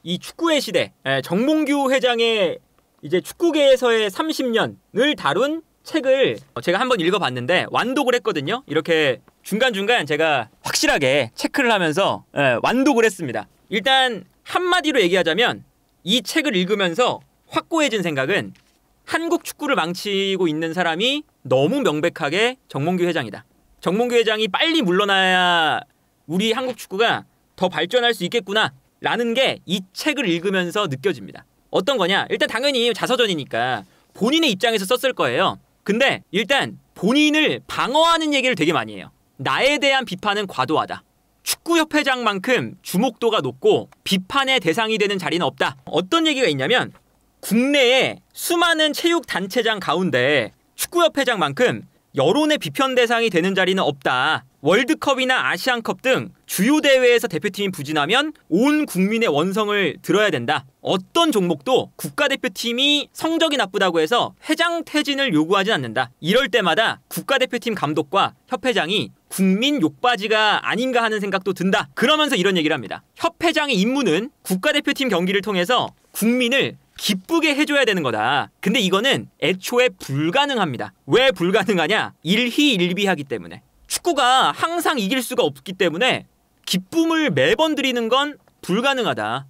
이 축구의 시대, 정몽규 회장의 이제 축구계에서의 30년을 다룬 책을 제가 한번 읽어봤는데 완독을 했거든요. 이렇게 중간중간 제가 확실하게 체크를 하면서 완독을 했습니다. 일단 한마디로 얘기하자면 이 책을 읽으면서 확고해진 생각은 한국 축구를 망치고 있는 사람이 너무 명백하게 정몽규 회장이다. 정몽규 회장이 빨리 물러나야 우리 한국 축구가 더 발전할 수 있겠구나 라는 게 이 책을 읽으면서 느껴집니다. 어떤 거냐? 일단 당연히 자서전이니까 본인의 입장에서 썼을 거예요. 근데 일단 본인을 방어하는 얘기를 되게 많이 해요. 나에 대한 비판은 과도하다. 축구협회장만큼 주목도가 높고 비판의 대상이 되는 자리는 없다. 어떤 얘기가 있냐면 국내에 수많은 체육단체장 가운데 축구협회장만큼 여론의 비편 대상이 되는 자리는 없다. 월드컵이나 아시안컵 등 주요 대회에서 대표팀이 부진하면 온 국민의 원성을 들어야 된다. 어떤 종목도 국가대표팀이 성적이 나쁘다고 해서 회장 퇴진을 요구하진 않는다. 이럴 때마다 국가대표팀 감독과 협회장이 국민 욕바지가 아닌가 하는 생각도 든다. 그러면서 이런 얘기를 합니다. 협회장의 임무는 국가대표팀 경기를 통해서 국민을 기쁘게 해줘야 되는 거다. 근데 이거는 애초에 불가능합니다. 왜 불가능하냐? 일희일비하기 때문에. 축구가 항상 이길 수가 없기 때문에 기쁨을 매번 드리는 건 불가능하다.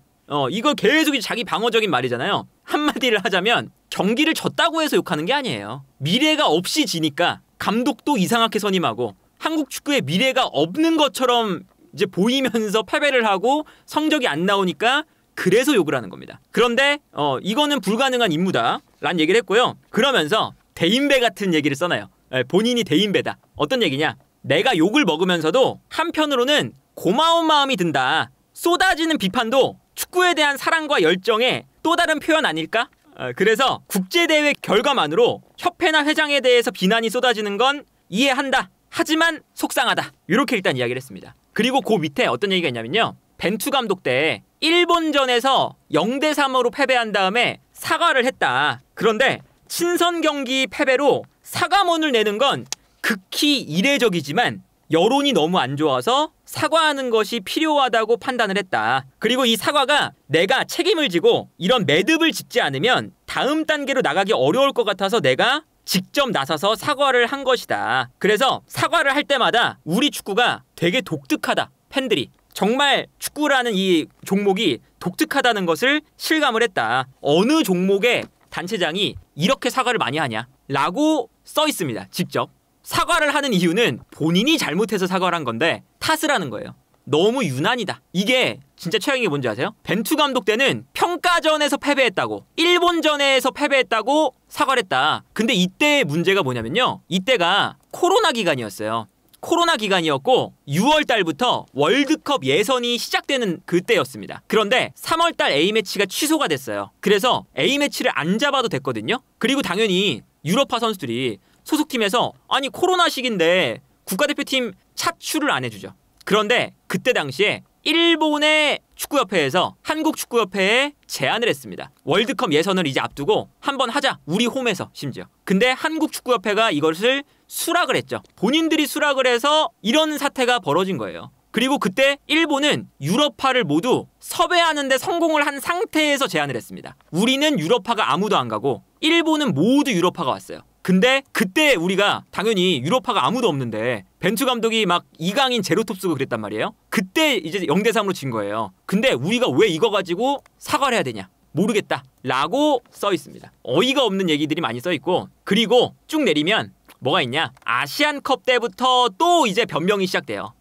이거 계속 자기 방어적인 말이잖아요. 한마디를 하자면 경기를 졌다고 해서 욕하는 게 아니에요. 미래가 없이 지니까 감독도 이상하게 선임하고 한국 축구에 미래가 없는 것처럼 이제 보이면서 패배를 하고 성적이 안 나오니까 그래서 욕을 하는 겁니다. 그런데 이거는 불가능한 임무다 라는 얘기를 했고요. 그러면서 대인배 같은 얘기를 써놔요. 본인이 대인배다. 어떤 얘기냐? 내가 욕을 먹으면서도 한편으로는 고마운 마음이 든다. 쏟아지는 비판도 축구에 대한 사랑과 열정의 또 다른 표현 아닐까? 그래서 국제대회 결과만으로 협회나 회장에 대해서 비난이 쏟아지는 건 이해한다. 하지만 속상하다. 이렇게 일단 이야기를 했습니다. 그리고 그 밑에 어떤 얘기가 있냐면요. 벤투 감독 때 일본전에서 0대3으로 패배한 다음에 사과를 했다. 그런데 친선 경기 패배로 사과문을 내는 건 극히 이례적이지만 여론이 너무 안 좋아서 사과하는 것이 필요하다고 판단을 했다. 그리고 이 사과가 내가 책임을 지고 이런 매듭을 짓지 않으면 다음 단계로 나가기 어려울 것 같아서 내가 직접 나서서 사과를 한 것이다. 그래서 사과를 할 때마다 우리 축구가 되게 독특하다. 팬들이. 정말 축구라는 이 종목이 독특하다는 것을 실감을 했다. 어느 종목의 단체장이 이렇게 사과를 많이 하냐? 라고 써 있습니다. 직접. 사과를 하는 이유는 본인이 잘못해서 사과를 한 건데 탓을 하는 거예요. 너무 유난이다. 이게 진짜 최악인 게 뭔지 아세요? 벤투 감독 때는 평가전에서 패배했다고, 일본전에서 패배했다고 사과를 했다. 근데 이때의 문제가 뭐냐면요. 이때가 코로나 기간이었어요. 코로나 기간이었고 6월 달부터 월드컵 예선이 시작되는 그때였습니다. 그런데 3월 달 A매치가 취소가 됐어요. 그래서 A매치를 안 잡아도 됐거든요. 그리고 당연히 유럽파 선수들이 소속팀에서 아니 코로나 시기인데 국가대표팀 차출을 안 해주죠. 그런데 그때 당시에 일본의 축구협회에서 한국축구협회에 제안을 했습니다. 월드컵 예선을 이제 앞두고 한번 하자. 우리 홈에서 심지어. 근데 한국축구협회가 이것을 수락을 했죠. 본인들이 수락을 해서 이런 사태가 벌어진 거예요. 그리고 그때 일본은 유럽파를 모두 섭외하는 데 성공을 한 상태에서 제안을 했습니다. 우리는 유럽파가 아무도 안 가고 일본은 모두 유럽파가 왔어요. 근데 그때 우리가 당연히 유럽파가 아무도 없는데 벤투 감독이 막 이강인 제로톱 쓰고 그랬단 말이에요. 그때 이제 0대3으로 진 거예요. 근데 우리가 왜 이거 가지고 사과를 해야 되냐? 모르겠다 라고 써 있습니다. 어이가 없는 얘기들이 많이 써 있고, 그리고 쭉 내리면 뭐가 있냐? 아시안컵 때부터 또 이제 변명이 시작돼요.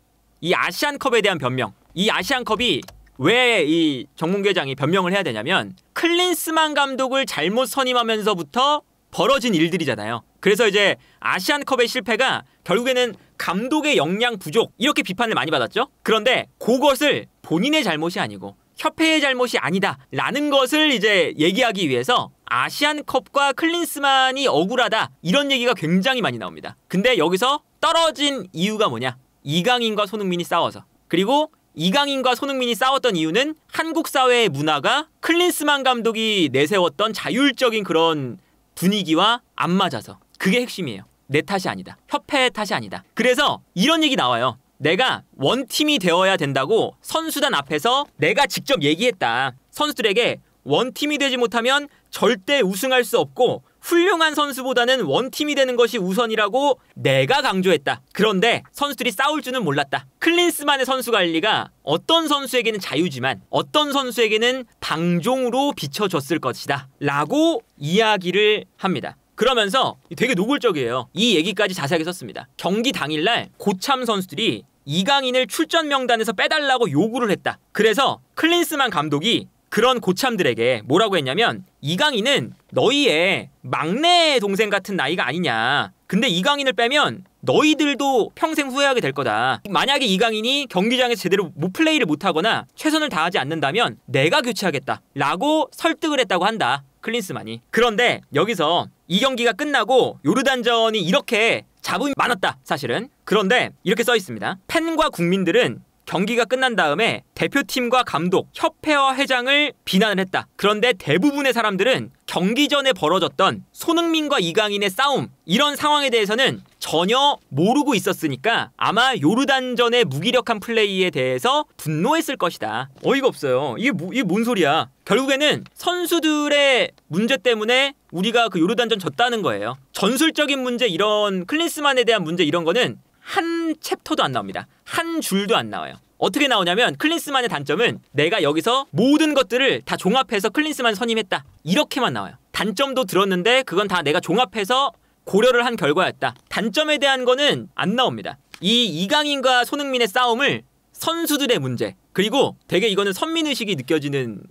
이 아시안컵에 대한 변명. 이 아시안컵이 왜 이 정몽규 회장이 변명을 해야 되냐면 클린스만 감독을 잘못 선임하면서부터 벌어진 일들이잖아요. 그래서 이제 아시안컵의 실패가 결국에는 감독의 역량 부족 이렇게 비판을 많이 받았죠. 그런데 그것을 본인의 잘못이 아니고 협회의 잘못이 아니다 라는 것을 이제 얘기하기 위해서 아시안컵과 클린스만이 억울하다 이런 얘기가 굉장히 많이 나옵니다. 근데 여기서 떨어진 이유가 뭐냐? 이강인과 손흥민이 싸워서. 그리고 이강인과 손흥민이 싸웠던 이유는 한국 사회의 문화가 클린스만 감독이 내세웠던 자율적인 그런 분위기와 안 맞아서. 그게 핵심이에요. 내 탓이 아니다. 협회의 탓이 아니다. 그래서 이런 얘기 나와요. 내가 원팀이 되어야 된다고 선수단 앞에서 내가 직접 얘기했다. 선수들에게 원팀이 되지 못하면 절대 우승할 수 없고 훌륭한 선수보다는 원팀이 되는 것이 우선이라고 내가 강조했다. 그런데 선수들이 싸울 줄은 몰랐다. 클린스만의 선수 관리가 어떤 선수에게는 자유지만 어떤 선수에게는 방종으로 비춰졌을 것이다 라고 이야기를 합니다. 그러면서 되게 노골적이에요. 이 얘기까지 자세하게 썼습니다. 경기 당일날 고참 선수들이 이강인을 출전 명단에서 빼달라고 요구를 했다. 그래서 클린스만 감독이 그런 고참들에게 뭐라고 했냐면 이강인은 너희의 막내 동생 같은 나이가 아니냐. 근데 이강인을 빼면 너희들도 평생 후회하게 될 거다. 만약에 이강인이 경기장에서 제대로 플레이를 못하거나 최선을 다하지 않는다면 내가 교체하겠다 라고 설득을 했다고 한다. 클린스만이. 그런데 여기서 이 경기가 끝나고 요르단전이 이렇게 잡음이 많았다. 사실은. 그런데 이렇게 써 있습니다. 팬과 국민들은 경기가 끝난 다음에 대표팀과 감독, 협회와 회장을 비난을 했다. 그런데 대부분의 사람들은 경기 전에 벌어졌던 손흥민과 이강인의 싸움 이런 상황에 대해서는 전혀 모르고 있었으니까 아마 요르단전의 무기력한 플레이에 대해서 분노했을 것이다. 어이가 없어요. 이게 뭔 소리야. 결국에는 선수들의 문제 때문에 우리가 그 요르단전 졌다는 거예요. 전술적인 문제 이런 클린스만에 대한 문제 이런 거는 한 챕터도 안 나옵니다. 한 줄도 안 나와요. 어떻게 나오냐면 클린스만의 단점은 내가 여기서 모든 것들을 다 종합해서 클린스만 선임했다. 이렇게만 나와요. 단점도 들었는데 그건 다 내가 종합해서 고려를 한 결과였다. 단점에 대한 거는 안 나옵니다. 이 이강인과 손흥민의 싸움을 선수들의 문제 그리고 되게 이거는 선민의식이 느껴지는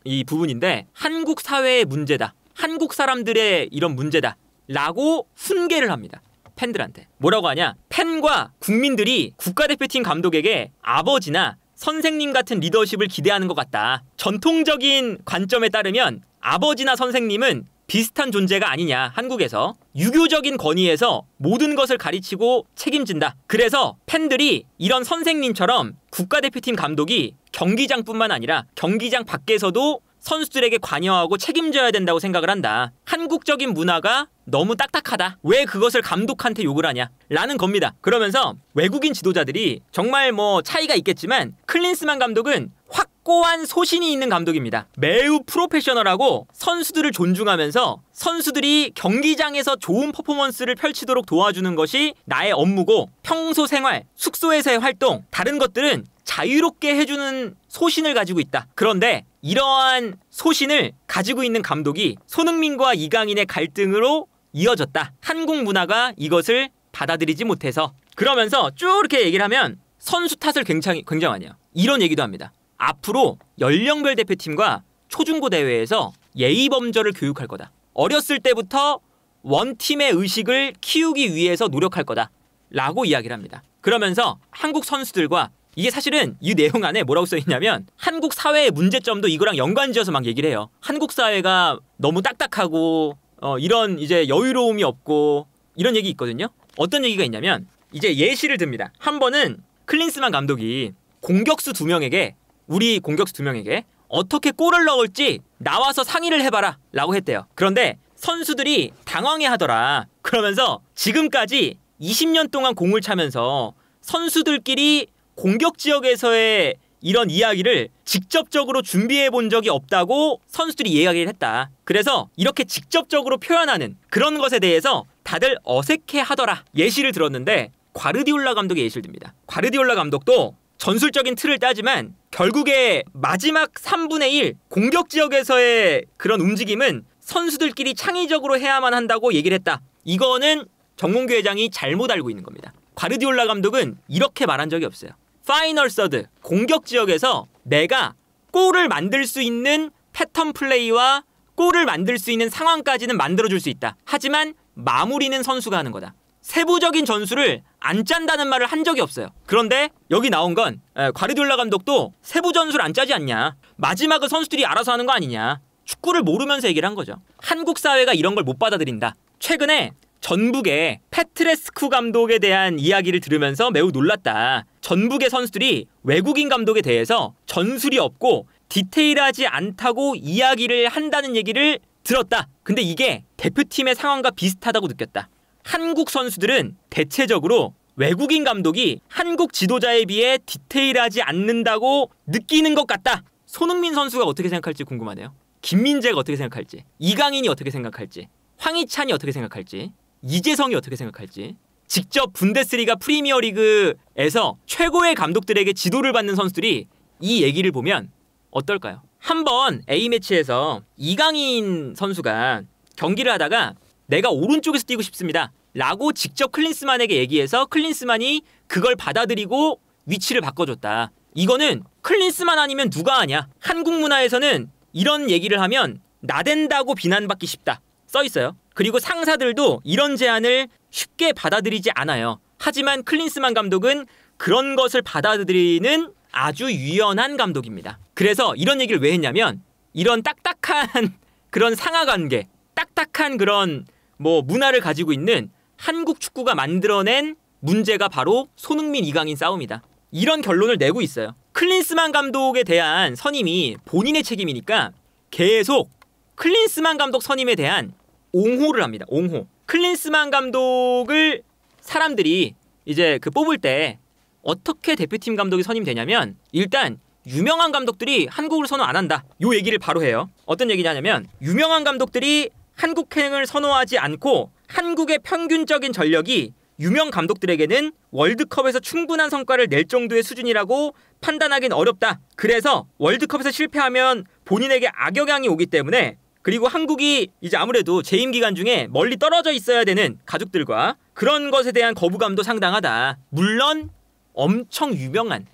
이 부분인데 한국 사회의 문제다. 한국 사람들의 이런 문제다. 라고 훈계를 합니다. 팬들한테. 뭐라고 하냐? 팬과 국민들이 국가대표팀 감독에게 아버지나 선생님 같은 리더십을 기대하는 것 같다. 전통적인 관점에 따르면 아버지나 선생님은 비슷한 존재가 아니냐. 한국에서 유교적인 권위에서 모든 것을 가르치고 책임진다. 그래서 팬들이 이런 선생님처럼 국가대표팀 감독이 경기장뿐만 아니라 경기장 밖에서도 선수들에게 관여하고 책임져야 된다고 생각을 한다. 한국적인 문화가 너무 딱딱하다. 왜 그것을 감독한테 욕을 하냐? 라는 겁니다. 그러면서 외국인 지도자들이 정말 뭐 차이가 있겠지만 클린스만 감독은 확고한 소신이 있는 감독입니다. 매우 프로페셔널하고 선수들을 존중하면서 선수들이 경기장에서 좋은 퍼포먼스를 펼치도록 도와주는 것이 나의 업무고 평소 생활, 숙소에서의 활동, 다른 것들은 자유롭게 해주는 소신을 가지고 있다. 그런데 이러한 소신을 가지고 있는 감독이 손흥민과 이강인의 갈등으로 이어졌다. 한국 문화가 이것을 받아들이지 못해서. 그러면서 쭉 이렇게 얘기를 하면 선수 탓을 굉장하네요. 이런 얘기도 합니다. 앞으로 연령별 대표팀과 초중고 대회에서 예의 범절을 교육할 거다. 어렸을 때부터 원팀의 의식을 키우기 위해서 노력할 거다. 라고 이야기를 합니다. 그러면서 한국 선수들과 이게 사실은 이 내용 안에 뭐라고 써있냐면 한국 사회의 문제점도 이거랑 연관지어서 막 얘기를 해요. 한국 사회가 너무 딱딱하고 이런 이제 여유로움이 없고 이런 얘기 있거든요. 어떤 얘기가 있냐면 이제 예시를 듭니다. 한 번은 클린스만 감독이 공격수 2명에게 우리 공격수 2명에게 어떻게 골을 넣을지 나와서 상의를 해봐라 라고 했대요. 그런데 선수들이 당황해하더라. 그러면서 지금까지 20년 동안 공을 차면서 선수들끼리 공격 지역에서의 이런 이야기를 직접적으로 준비해 본 적이 없다고 선수들이 이야기를 했다. 그래서 이렇게 직접적으로 표현하는 그런 것에 대해서 다들 어색해 하더라. 예시를 들었는데 과르디올라 감독의 예시를 듭니다. 과르디올라 감독도 전술적인 틀을 따지만 결국에 마지막 3분의 1 공격 지역에서의 그런 움직임은 선수들끼리 창의적으로 해야만 한다고 얘기를 했다. 이거는 정몽규 회장이 잘못 알고 있는 겁니다. 과르디올라 감독은 이렇게 말한 적이 없어요. 파이널 서드, 공격 지역에서 내가 골을 만들 수 있는 패턴 플레이와 골을 만들 수 있는 상황까지는 만들어줄 수 있다. 하지만 마무리는 선수가 하는 거다. 세부적인 전술을 안 짠다는 말을 한 적이 없어요. 그런데 여기 나온 건 과르디올라 감독도 세부 전술 안 짜지 않냐. 마지막은 선수들이 알아서 하는 거 아니냐. 축구를 모르면서 얘기를 한 거죠. 한국 사회가 이런 걸 못 받아들인다. 최근에 전북의 페트레스쿠 감독에 대한 이야기를 들으면서 매우 놀랐다. 전북의 선수들이 외국인 감독에 대해서 전술이 없고 디테일하지 않다고 이야기를 한다는 얘기를 들었다. 근데 이게 대표팀의 상황과 비슷하다고 느꼈다. 한국 선수들은 대체적으로 외국인 감독이 한국 지도자에 비해 디테일하지 않는다고 느끼는 것 같다. 손흥민 선수가 어떻게 생각할지 궁금하네요. 김민재가 어떻게 생각할지, 이강인이 어떻게 생각할지, 황희찬이 어떻게 생각할지, 이재성이 어떻게 생각할지. 직접 분데스리가 프리미어리그에서 최고의 감독들에게 지도를 받는 선수들이 이 얘기를 보면 어떨까요? 한번 A매치에서 이강인 선수가 경기를 하다가 내가 오른쪽에서 뛰고 싶습니다 라고 직접 클린스만에게 얘기해서 클린스만이 그걸 받아들이고 위치를 바꿔줬다. 이거는 클린스만 아니면 누가 하냐. 한국 문화에서는 이런 얘기를 하면 나댄다고 비난받기 쉽다 써있어요. 그리고 상사들도 이런 제안을 쉽게 받아들이지 않아요. 하지만 클린스만 감독은 그런 것을 받아들이는 아주 유연한 감독입니다. 그래서 이런 얘기를 왜 했냐면 이런 딱딱한 그런 상하관계, 딱딱한 그런 문화를 가지고 있는 한국 축구가 만들어낸 문제가 바로 손흥민, 이강인 싸움이다. 이런 결론을 내고 있어요. 클린스만 감독에 대한 선임이 본인의 책임이니까 계속 클린스만 감독 선임에 대한 옹호를 합니다. 옹호. 클린스만 감독을 사람들이 이제 뽑을 때 어떻게 대표팀 감독이 선임되냐면 일단 유명한 감독들이 한국을 선호 안 한다. 요 얘기를 바로 해요. 어떤 얘기냐면 유명한 감독들이 한국행을 선호하지 않고 한국의 평균적인 전력이 유명 감독들에게는 월드컵에서 충분한 성과를 낼 정도의 수준이라고 판단하기는 어렵다. 그래서 월드컵에서 실패하면 본인에게 악영향이 오기 때문에 그리고 한국이 이제 아무래도 재임 기간 중에 멀리 떨어져 있어야 되는 가족들과 그런 것에 대한 거부감도 상당하다. 물론 엄청 유명한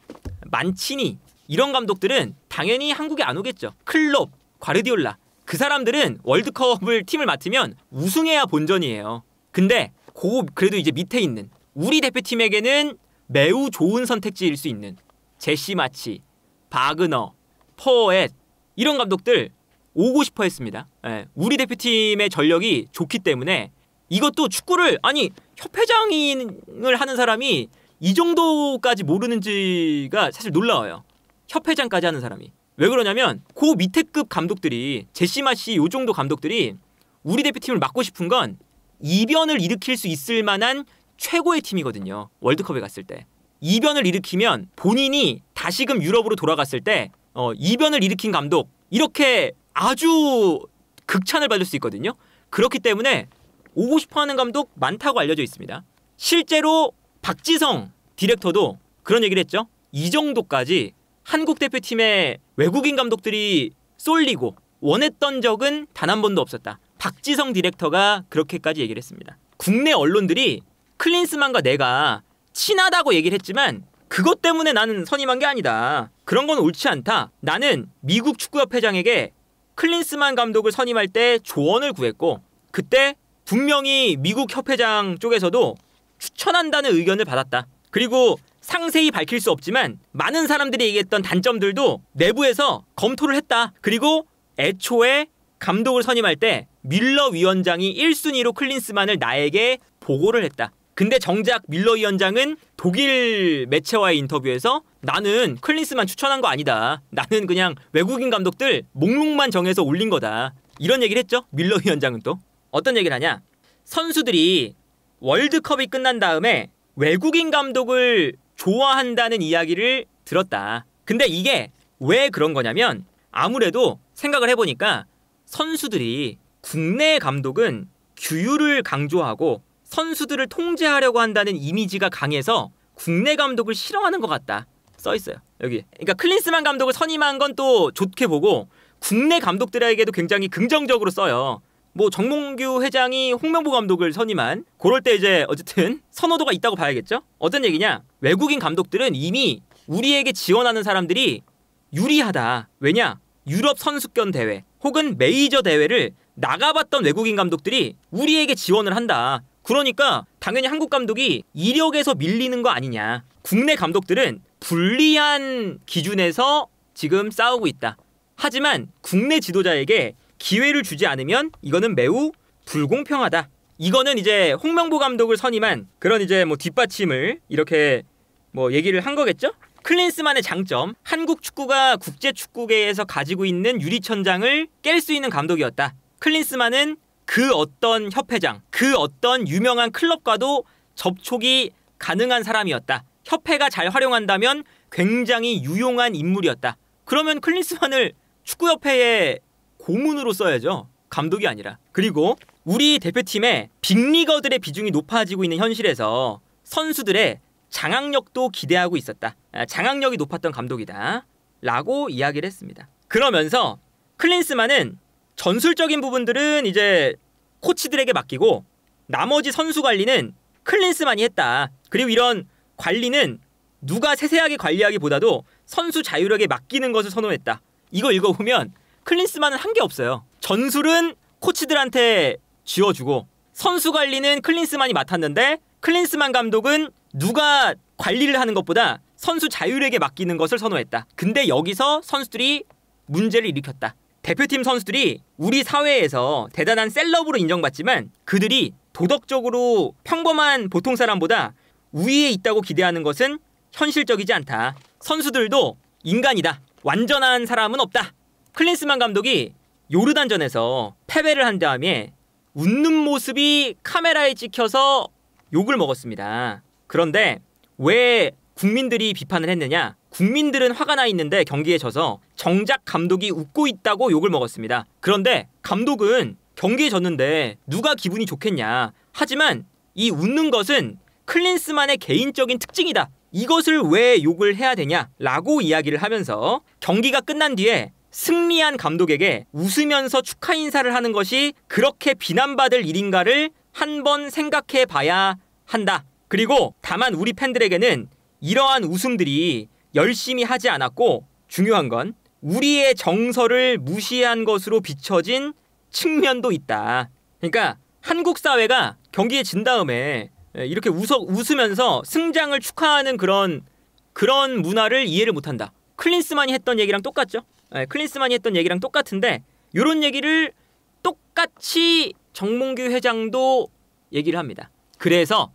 만치니 이런 감독들은 당연히 한국에 안 오겠죠. 클롭, 과르디올라 그 사람들은 월드컵을 팀을 맡으면 우승해야 본전이에요. 근데 그래도 이제 밑에 있는 우리 대표팀에게는 매우 좋은 선택지일 수 있는 제시 마치, 바그너, 포엣 이런 감독들 오고 싶어 했습니다. 예, 우리 대표팀의 전력이 좋기 때문에 이것도 축구를 협회장을 하는 사람이 이 정도까지 모르는지가 사실 놀라워요. 협회장까지 하는 사람이. 왜 그러냐면 그 밑에급 감독들이 제시마시 요 정도 감독들이 우리 대표팀을 맡고 싶은 건 이변을 일으킬 수 있을 만한 최고의 팀이거든요. 월드컵에 갔을 때. 이변을 일으키면 본인이 다시금 유럽으로 돌아갔을 때 이변을 일으킨 감독 이렇게 아주 극찬을 받을 수 있거든요. 그렇기 때문에 오고 싶어하는 감독 많다고 알려져 있습니다. 실제로 박지성 디렉터도 그런 얘기를 했죠. 이 정도까지 한국 대표팀의 외국인 감독들이 쏠리고 원했던 적은 단 한 번도 없었다. 박지성 디렉터가 그렇게까지 얘기를 했습니다. 국내 언론들이 클린스만과 내가 친하다고 얘기를 했지만 그것 때문에 나는 선임한 게 아니다. 그런 건 옳지 않다. 나는 미국 축구협회장에게 클린스만 감독을 선임할 때 조언을 구했고 그때 분명히 미국 협회장 쪽에서도 추천한다는 의견을 받았다. 그리고 상세히 밝힐 수 없지만 많은 사람들이 얘기했던 단점들도 내부에서 검토를 했다. 그리고 애초에 감독을 선임할 때 뮬러 위원장이 1순위로 클린스만을 나에게 보고를 했다. 근데 정작 뮬러 위원장은 독일 매체와의 인터뷰에서 나는 클린스만 추천한 거 아니다. 나는 그냥 외국인 감독들 목록만 정해서 올린 거다. 이런 얘기를 했죠. 뮬러 위원장은 또. 어떤 얘기를 하냐. 선수들이 월드컵이 끝난 다음에 외국인 감독을 좋아한다는 이야기를 들었다. 근데 이게 왜 그런 거냐면 아무래도 생각을 해보니까 선수들이 국내 감독은 규율을 강조하고 선수들을 통제하려고 한다는 이미지가 강해서 국내 감독을 싫어하는 것 같다. 써있어요. 여기. 그러니까 클린스만 감독을 선임한 건 또 좋게 보고 국내 감독들에게도 굉장히 긍정적으로 써요. 정몽규 회장이 홍명보 감독을 선임한 그럴 때 이제 어쨌든 선호도가 있다고 봐야겠죠? 어떤 얘기냐? 외국인 감독들은 이미 우리에게 지원하는 사람들이 유리하다. 왜냐? 유럽 선수권 대회 혹은 메이저 대회를 나가봤던 외국인 감독들이 우리에게 지원을 한다. 그러니까 당연히 한국 감독이 이력에서 밀리는 거 아니냐. 국내 감독들은 불리한 기준에서 지금 싸우고 있다. 하지만 국내 지도자에게 기회를 주지 않으면 이거는 매우 불공평하다. 이거는 이제 홍명보 감독을 선임한 그런 이제 뒷받침을 이렇게 얘기를 한 거겠죠? 클린스만의 장점, 한국 축구가 국제 축구계에서 가지고 있는 유리천장을 깰 수 있는 감독이었다. 클린스만은 그 어떤 협회장, 그 어떤 유명한 클럽과도 접촉이 가능한 사람이었다. 협회가 잘 활용한다면 굉장히 유용한 인물이었다. 그러면 클린스만을 축구협회의 고문으로 써야죠. 감독이 아니라. 그리고 우리 대표팀의 빅리거들의 비중이 높아지고 있는 현실에서 선수들의 장악력도 기대하고 있었다. 장악력이 높았던 감독이다. 라고 이야기를 했습니다. 그러면서 클린스만은 전술적인 부분들은 이제 코치들에게 맡기고 나머지 선수 관리는 클린스만이 했다. 그리고 이런 관리는 누가 세세하게 관리하기보다도 선수 자율에게 맡기는 것을 선호했다. 이거 읽어보면 클린스만은 한 게 없어요. 전술은 코치들한테 쥐어주고 선수 관리는 클린스만이 맡았는데 클린스만 감독은 누가 관리를 하는 것보다 선수 자율에게 맡기는 것을 선호했다. 근데 여기서 선수들이 문제를 일으켰다. 대표팀 선수들이 우리 사회에서 대단한 셀럽으로 인정받지만 그들이 도덕적으로 평범한 보통 사람보다 우위에 있다고 기대하는 것은 현실적이지 않다. 선수들도 인간이다. 완전한 사람은 없다. 클린스만 감독이 요르단전에서 패배를 한 다음에 웃는 모습이 카메라에 찍혀서 욕을 먹었습니다. 그런데 왜 국민들이 비판을 했느냐? 국민들은 화가 나 있는데 경기에 져서 정작 감독이 웃고 있다고 욕을 먹었습니다. 그런데 감독은 경기에 졌는데 누가 기분이 좋겠냐? 하지만 이 웃는 것은 클린스만의 개인적인 특징이다. 이것을 왜 욕을 해야 되냐? 라고 이야기를 하면서 경기가 끝난 뒤에 승리한 감독에게 웃으면서 축하 인사를 하는 것이 그렇게 비난받을 일인가를 한번 생각해 봐야 한다. 그리고 다만 우리 팬들에게는 이러한 웃음들이 열심히 하지 않았고 중요한 건 우리의 정서를 무시한 것으로 비춰진 측면도 있다. 그러니까 한국 사회가 경기에 진 다음에 이렇게 웃으면서 승장을 축하하는 그런 문화를 이해를 못한다. 클린스만이 했던 얘기랑 똑같죠? 클린스만이 했던 얘기랑 똑같은데 이런 얘기를 똑같이 정몽규 회장도 얘기를 합니다. 그래서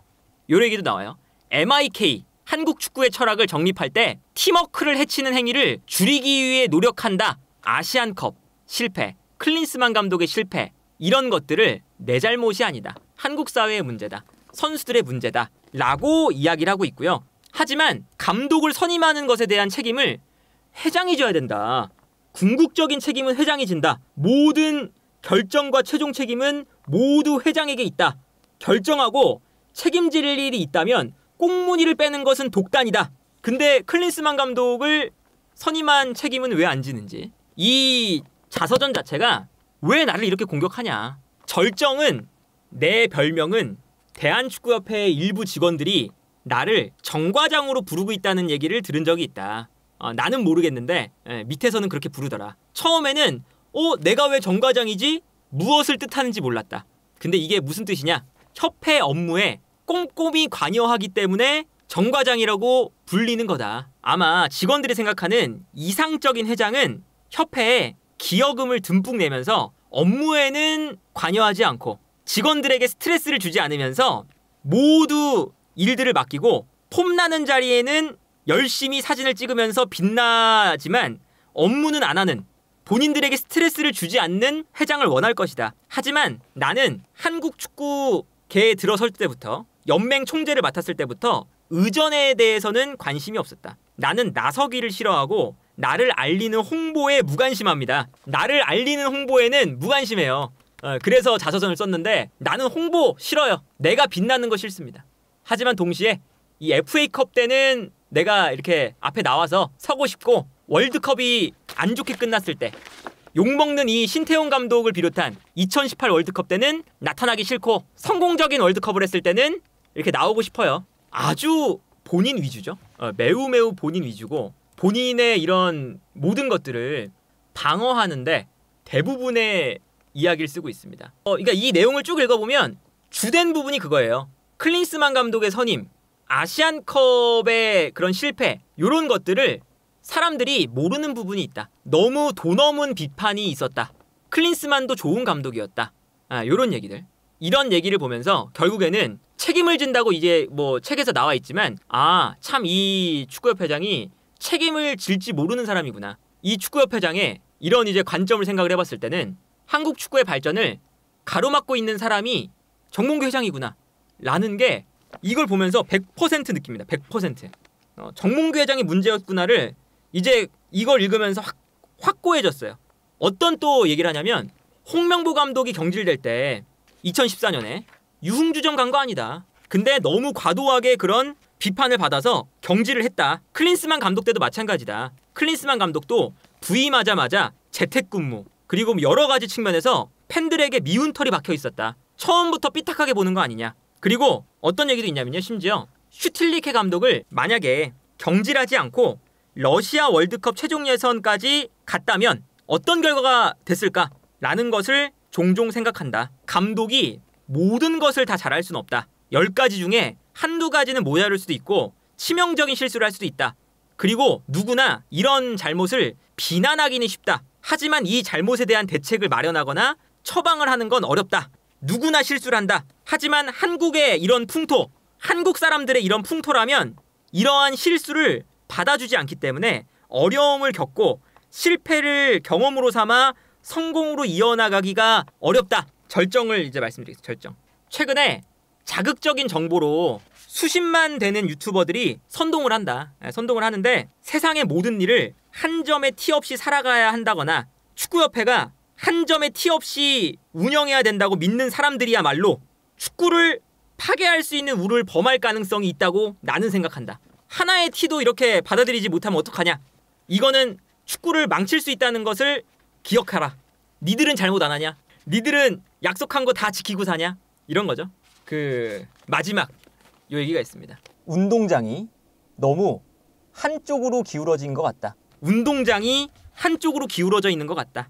요 얘기도 나와요. MIK 한국 축구의 철학을 정립할 때 팀워크를 해치는 행위를 줄이기 위해 노력한다. 아시안컵 실패, 클린스만 감독의 실패 이런 것들을 내 잘못이 아니다. 한국 사회의 문제다. 선수들의 문제다. 라고 이야기를 하고 있고요. 하지만 감독을 선임하는 것에 대한 책임을 회장이 져야 된다. 궁극적인 책임은 회장이 진다. 모든 결정과 최종 책임은 모두 회장에게 있다. 결정하고 책임질 일이 있다면 꽁무니를 빼는 것은 독단이다. 근데 클린스만 감독을 선임한 책임은 왜 안 지는지. 이 자서전 자체가 왜 나를 이렇게 공격하냐. 절정은 내 별명은 대한축구협회의 일부 직원들이 나를 정과장으로 부르고 있다는 얘기를 들은 적이 있다. 나는 모르겠는데 밑에서는 그렇게 부르더라. 처음에는 내가 왜 정과장이지? 무엇을 뜻하는지 몰랐다. 근데 이게 무슨 뜻이냐? 협회 업무에 꼼꼼히 관여하기 때문에 정과장이라고 불리는 거다. 아마 직원들이 생각하는 이상적인 회장은 협회에 기여금을 듬뿍 내면서 업무에는 관여하지 않고 직원들에게 스트레스를 주지 않으면서 모두 일들을 맡기고 폼나는 자리에는 열심히 사진을 찍으면서 빛나지만 업무는 안 하는, 본인들에게 스트레스를 주지 않는 회장을 원할 것이다. 하지만 나는 한국 축구계에 들어설 때부터 연맹 총재를 맡았을 때부터 의전에 대해서는 관심이 없었다. 나는 나서기를 싫어하고 나를 알리는 홍보에 무관심합니다. 나를 알리는 홍보에는 무관심해요. 그래서 자서전을 썼는데 나는 홍보 싫어요. 내가 빛나는 거 싫습니다. 하지만 동시에 이 FA컵 때는 내가 이렇게 앞에 나와서 서고 싶고 월드컵이 안 좋게 끝났을 때 욕먹는 이 신태용 감독을 비롯한 2018 월드컵 때는 나타나기 싫고 성공적인 월드컵을 했을 때는 이렇게 나오고 싶어요. 아주 본인 위주죠. 매우 본인 위주고 본인의 이런 모든 것들을 방어하는데 대부분의 이야기를 쓰고 있습니다. 그러니까 이 내용을 쭉 읽어보면 주된 부분이 그거예요. 클린스만 감독의 선임, 아시안컵의 그런 실패 이런 것들을 사람들이 모르는 부분이 있다. 너무 도넘은 비판이 있었다. 클린스만도 좋은 감독이었다. 이런 얘기들. 이런 얘기를 보면서 결국에는 책임을 진다고 이제 뭐 책에서 나와 있지만 참 이 축구협회장이 책임을 질지 모르는 사람이구나. 이 축구협회장의 이런 이제 관점을 생각을 해봤을 때는 한국 축구의 발전을 가로막고 있는 사람이 정몽규 회장이구나 라는 게 이걸 보면서 100% 느낍니다. 100%. 정몽규 회장이 문제였구나를 이제 이걸 읽으면서 확고해졌어요. 어떤 또 얘기를 하냐면 홍명보 감독이 경질될 때 2014년에 유흥주점 간 거 아니다. 근데 너무 과도하게 그런 비판을 받아서 경질을 했다. 클린스만 감독 때도 마찬가지다. 클린스만 감독도 부임하자마자 재택근무 그리고 여러 가지 측면에서 팬들에게 미운 털이 박혀 있었다. 처음부터 삐딱하게 보는 거 아니냐. 그리고 어떤 얘기도 있냐면요. 심지어 슈틸리케 감독을 만약에 경질하지 않고 러시아 월드컵 최종 예선까지 갔다면 어떤 결과가 됐을까라는 것을 종종 생각한다. 감독이 모든 것을 다 잘할 수는 없다. 10가지 중에 한두 가지는 모자랄 수도 있고 치명적인 실수를 할 수도 있다. 그리고 누구나 이런 잘못을 비난하기는 쉽다. 하지만 이 잘못에 대한 대책을 마련하거나 처방을 하는 건 어렵다. 누구나 실수를 한다. 하지만 한국의 이런 풍토, 한국 사람들의 이런 풍토라면 이러한 실수를 받아주지 않기 때문에 어려움을 겪고 실패를 경험으로 삼아 성공으로 이어나가기가 어렵다. 절정을 이제 말씀드리겠습니다. 절정. 최근에 자극적인 정보로 수십만 되는 유튜버들이 선동을 한다. 선동을 하는데 세상의 모든 일을 한 점의 티 없이 살아가야 한다거나 축구협회가 한 점의 티 없이 운영해야 된다고 믿는 사람들이야말로 축구를 파괴할 수 있는 우를 범할 가능성이 있다고 나는 생각한다. 하나의 티도 이렇게 받아들이지 못하면 어떡하냐. 이거는 축구를 망칠 수 있다는 것을 기억하라. 니들은 잘못 안 하냐? 니들은 약속한 거 다 지키고 사냐? 이런 거죠. 마지막 요 얘기가 있습니다. 운동장이 너무 한쪽으로 기울어진 것 같다. 운동장이 한쪽으로 기울어져 있는 것 같다.